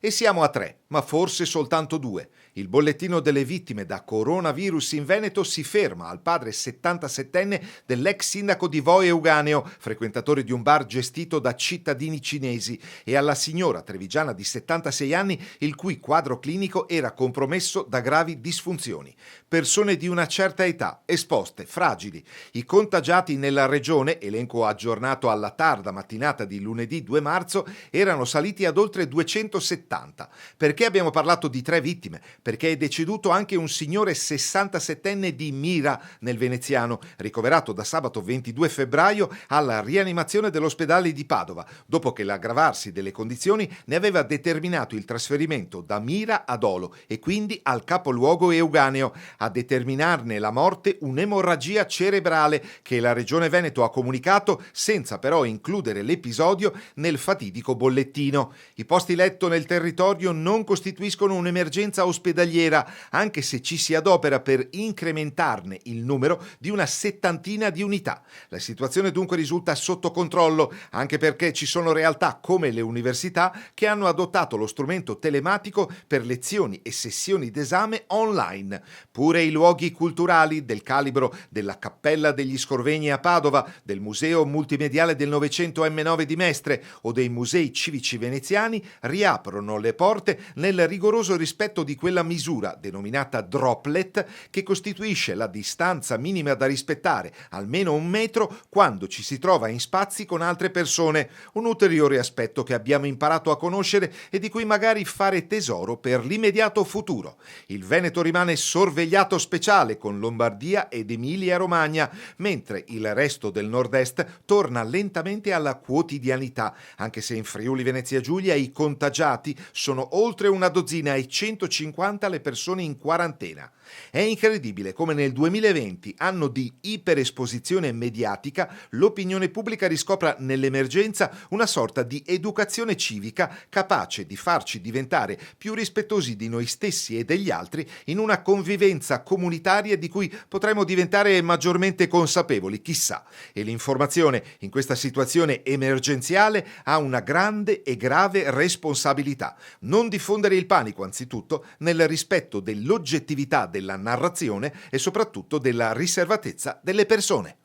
E siamo a 3, ma forse soltanto 2. Il bollettino delle vittime da coronavirus in Veneto si ferma al padre 77enne dell'ex sindaco di Voi Euganeo, frequentatore di un bar gestito da cittadini cinesi, e alla signora trevigiana di 76 anni il cui quadro clinico era compromesso da gravi disfunzioni. Persone di una certa età, esposte, fragili. I contagiati nella regione, elenco aggiornato alla tarda mattinata di lunedì 2 marzo, erano saliti ad oltre 270. Perché abbiamo parlato di 3 vittime? Perché è deceduto anche un signore 67enne di Mira, nel veneziano, ricoverato da sabato 22 febbraio alla rianimazione dell'ospedale di Padova, dopo che l'aggravarsi delle condizioni ne aveva determinato il trasferimento da Mira ad Olo e quindi al capoluogo euganeo. A determinarne la morte un'emorragia cerebrale che la Regione Veneto ha comunicato senza però includere l'episodio nel fatidico bollettino. I posti letto nel territorio non costituiscono un'emergenza ospedaliera, anche se ci si adopera per incrementarne il numero di una 70 di unità. La situazione dunque risulta sotto controllo, anche perché ci sono realtà come le università che hanno adottato lo strumento telematico per lezioni e sessioni d'esame online. Pure i luoghi culturali del calibro della Cappella degli Scrovegni a Padova, del Museo Multimediale del Novecento M9 di Mestre o dei musei civici veneziani riaprono le porte nel rigoroso rispetto di quella misura, denominata droplet, che costituisce la distanza minima da rispettare, almeno 1 metro, quando ci si trova in spazi con altre persone, un ulteriore aspetto che abbiamo imparato a conoscere e di cui magari fare tesoro per l'immediato futuro. Il Veneto rimane sorvegliato speciale con Lombardia ed Emilia-Romagna, mentre il resto del nord-est torna lentamente alla quotidianità, anche se in Friuli Venezia Giulia i contagiati sono oltre una dozzina e 150 le persone in quarantena. È incredibile come nel 2020, anno di iperesposizione mediatica, l'opinione pubblica riscopra nell'emergenza una sorta di educazione civica capace di farci diventare più rispettosi di noi stessi e degli altri in una convivenza comunitaria di cui potremmo diventare maggiormente consapevoli, chissà. E l'informazione in questa situazione emergenziale ha una grande e grave responsabilità. Non diffondere il panico, anzitutto, nel rispetto dell'oggettività della narrazione e soprattutto della riservatezza delle persone.